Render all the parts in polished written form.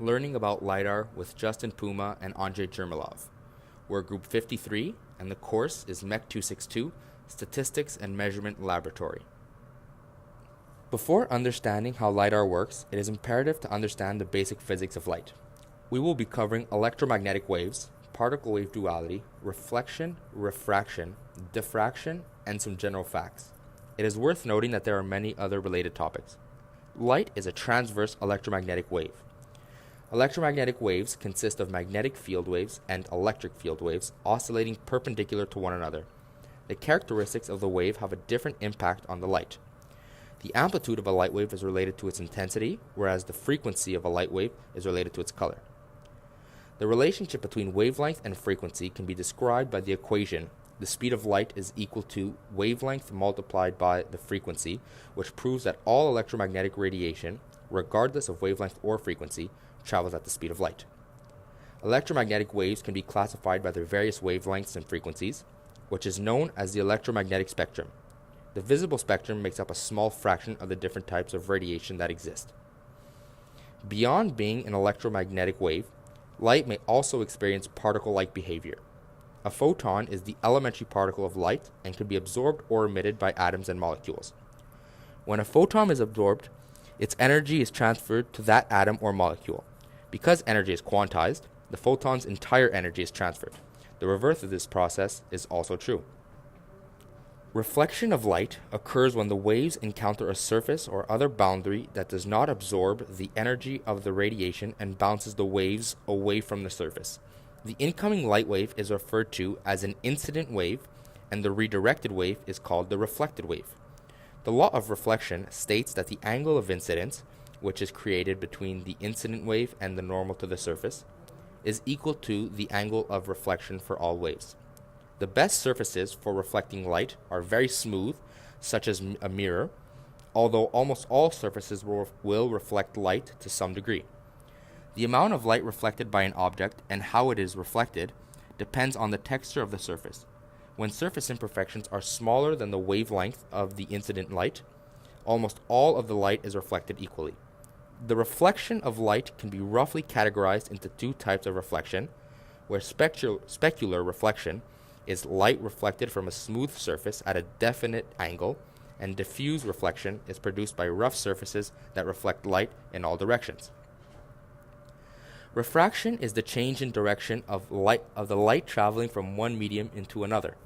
learning about LIDAR with Justin Puma and Andrei Jermilov. We're Group 53, and the course is MECH262, Statistics and Measurement Laboratory. Before understanding how LIDAR works, it is imperative to understand the basic physics of light. We will be covering electromagnetic waves, particle wave duality, reflection, refraction, diffraction, and some general facts. It is worth noting that there are many other related topics. Light is a transverse electromagnetic wave. Electromagnetic waves consist of magnetic field waves and electric field waves oscillating perpendicular to one another. The characteristics of the wave have a different impact on the light. The amplitude of a light wave is related to its intensity, whereas the frequency of a light wave is related to its color. The relationship between wavelength and frequency can be described by the equation: the speed of light is equal to wavelength multiplied by the frequency, which proves that all electromagnetic radiation, regardless of wavelength or frequency, travels at the speed of light. Electromagnetic waves can be classified by their various wavelengths and frequencies, which is known as the electromagnetic spectrum. The visible spectrum makes up a small fraction of the different types of radiation that exist. Beyond being an electromagnetic wave, light may also experience particle-like behavior. A photon is the elementary particle of light and can be absorbed or emitted by atoms and molecules. When a photon is absorbed, its energy is transferred to that atom or molecule. Because energy is quantized, the photon's entire energy is transferred. The reverse of this process is also true. Reflection of light occurs when the waves encounter a surface or other boundary that does not absorb the energy of the radiation and bounces the waves away from the surface. The incoming light wave is referred to as an incident wave, and the redirected wave is called the reflected wave. The law of reflection states that the angle of incidence, which is created between the incident wave and the normal to the surface, is equal to the angle of reflection for all waves. The best surfaces for reflecting light are very smooth, such as a mirror, although almost all surfaces will reflect light to some degree. The amount of light reflected by an object and how it is reflected depends on the texture of the surface. When surface imperfections are smaller than the wavelength of the incident light, almost all of the light is reflected equally. The reflection of light can be roughly categorized into two types of reflection, where specular reflection is light reflected from a smooth surface at a definite angle, and diffuse reflection is produced by rough surfaces that reflect light in all directions. Refraction is the change in direction of the light traveling from one medium into another.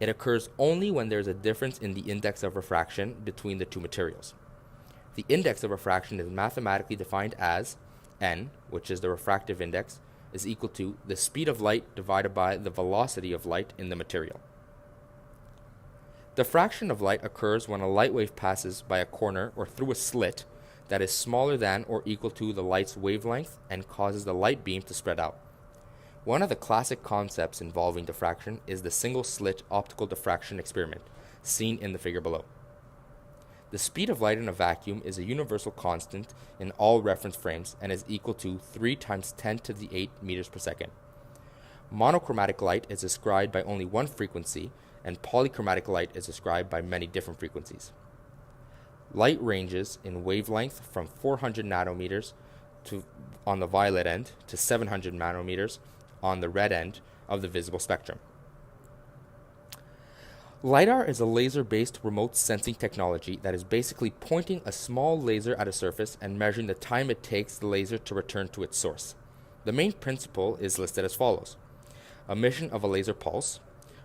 It occurs only when there is a difference in the index of refraction between the two materials. The index of refraction is mathematically defined as n, which is the refractive index, is equal to the speed of light divided by the velocity of light in the material. Diffraction of light occurs when a light wave passes by a corner or through a slit that is smaller than or equal to the light's wavelength and causes the light beam to spread out. One of the classic concepts involving diffraction is the single-slit optical diffraction experiment, seen in the figure below. The speed of light in a vacuum is a universal constant in all reference frames and is equal to 3 times 10 to the 8 meters per second. Monochromatic light is described by only one frequency, and polychromatic light is described by many different frequencies. Light ranges in wavelength from 400 nanometers on the violet end to 700 nanometers on the red end of the visible spectrum. LIDAR is a laser-based remote sensing technology that is basically pointing a small laser at a surface and measuring the time it takes the laser to return to its source. The main principle is listed as follows: emission of a laser pulse,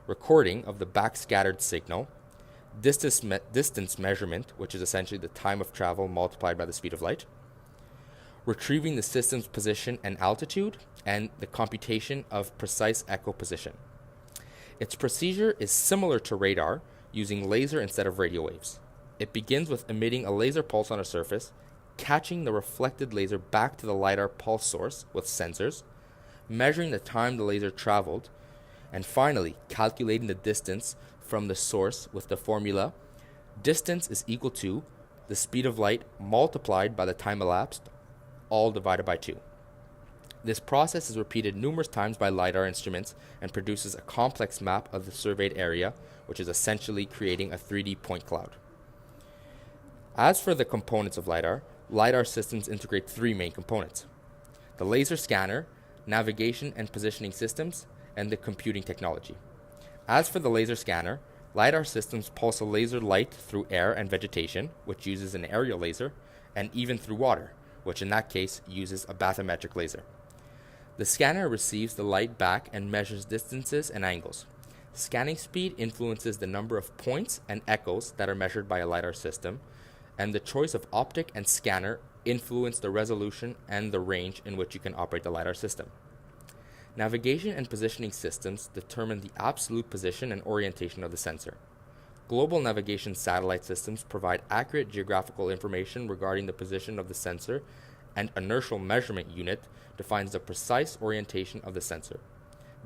recording of the backscattered signal, distance measurement, which is essentially the time of travel multiplied by the speed of light, retrieving the system's position and altitude, and the computation of precise echo position. Its procedure is similar to radar, using laser instead of radio waves. It begins with emitting a laser pulse on a surface, catching the reflected laser back to the LIDAR pulse source with sensors, measuring the time the laser traveled, and finally calculating the distance from the source with the formula: distance is equal to the speed of light multiplied by the time elapsed, all divided by 2. This process is repeated numerous times by LIDAR instruments and produces a complex map of the surveyed area, which is essentially creating a 3D point cloud. As for the components of LIDAR, LIDAR systems integrate 3 main components: the laser scanner, navigation and positioning systems, and the computing technology. As for the laser scanner, LIDAR systems pulse a laser light through air and vegetation, which uses an aerial laser, and even through water, which in that case uses a bathymetric laser. The scanner receives the light back and measures distances and angles. Scanning speed influences the number of points and echoes that are measured by a LIDAR system, and the choice of optic and scanner influence the resolution and the range in which you can operate the LIDAR system. Navigation and positioning systems determine the absolute position and orientation of the sensor. Global navigation satellite systems provide accurate geographical information regarding the position of the sensor, and inertial measurement unit defines the precise orientation of the sensor.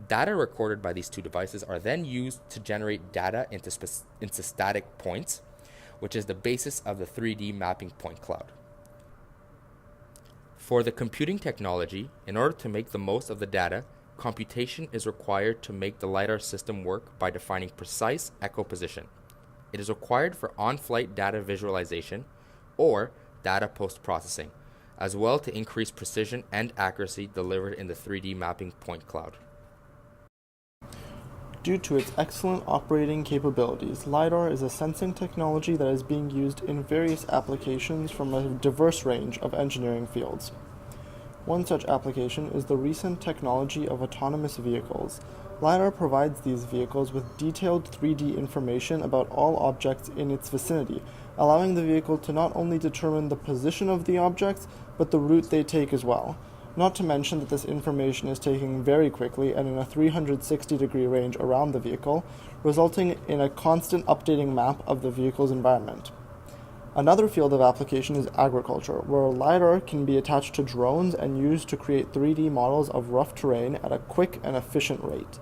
Data recorded by these two devices are then used to generate data into static points, which is the basis of the 3D mapping point cloud. For the computing technology, in order to make the most of the data, computation is required to make the LIDAR system work by defining precise echo position. It is required for on-flight data visualization or data post-processing, as well to increase precision and accuracy delivered in the 3D mapping point cloud. Due to its excellent operating capabilities, LIDAR is a sensing technology that is being used in various applications from a diverse range of engineering fields. One such application is the recent technology of autonomous vehicles. LIDAR provides these vehicles with detailed 3D information about all objects in its vicinity, allowing the vehicle to not only determine the position of the objects, but the route they take as well. Not to mention that this information is taken very quickly and in a 360-degree range around the vehicle, resulting in a constant updating map of the vehicle's environment. Another field of application is agriculture, where LIDAR can be attached to drones and used to create 3D models of rough terrain at a quick and efficient rate.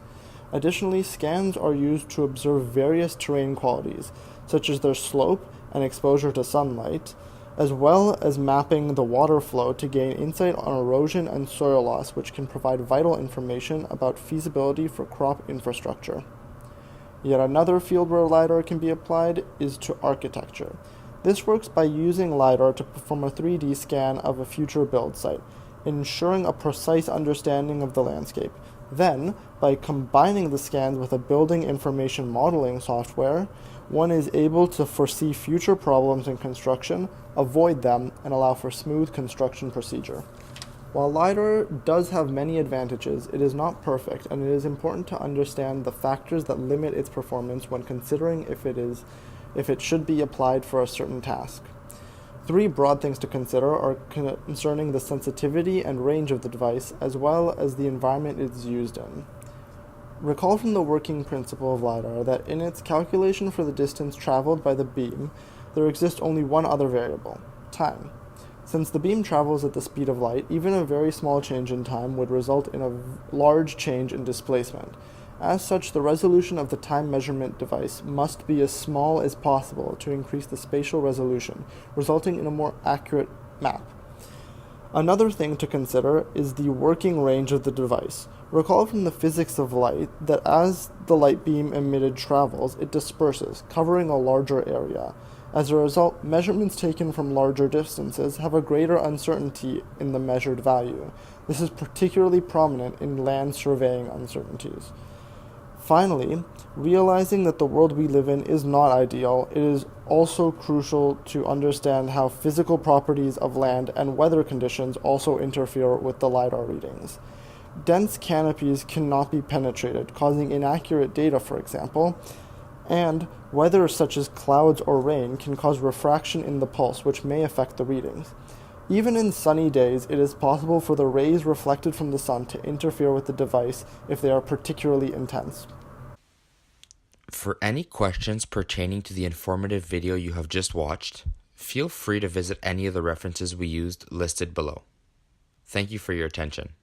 Additionally, scans are used to observe various terrain qualities, such as their slope and exposure to sunlight, as well as mapping the water flow to gain insight on erosion and soil loss, which can provide vital information about feasibility for crop infrastructure. Yet another field where LIDAR can be applied is to architecture. This works by using LIDAR to perform a 3D scan of a future build site, ensuring a precise understanding of the landscape. Then, by combining the scans with a building information modeling software, one is able to foresee future problems in construction, avoid them, and allow for smooth construction procedure. While LIDAR does have many advantages, it is not perfect, and it is important to understand the factors that limit its performance when considering if it should be applied for a certain task. Three broad things to consider are concerning the sensitivity and range of the device, as well as the environment it is used in. Recall from the working principle of LIDAR that in its calculation for the distance traveled by the beam, there exists only one other variable: time. Since the beam travels at the speed of light, even a very small change in time would result in a large change in displacement. As such, the resolution of the time measurement device must be as small as possible to increase the spatial resolution, resulting in a more accurate map. Another thing to consider is the working range of the device. Recall from the physics of light that as the light beam emitted travels, it disperses, covering a larger area. As a result, measurements taken from larger distances have a greater uncertainty in the measured value. This is particularly prominent in land surveying uncertainties. Finally, realizing that the world we live in is not ideal, it is also crucial to understand how physical properties of land and weather conditions also interfere with the LIDAR readings. Dense canopies cannot be penetrated, causing inaccurate data, for example, and weather such as clouds or rain can cause refraction in the pulse, which may affect the readings. Even in sunny days, it is possible for the rays reflected from the sun to interfere with the device if they are particularly intense. For any questions pertaining to the informative video you have just watched, feel free to visit any of the references we used listed below. Thank you for your attention.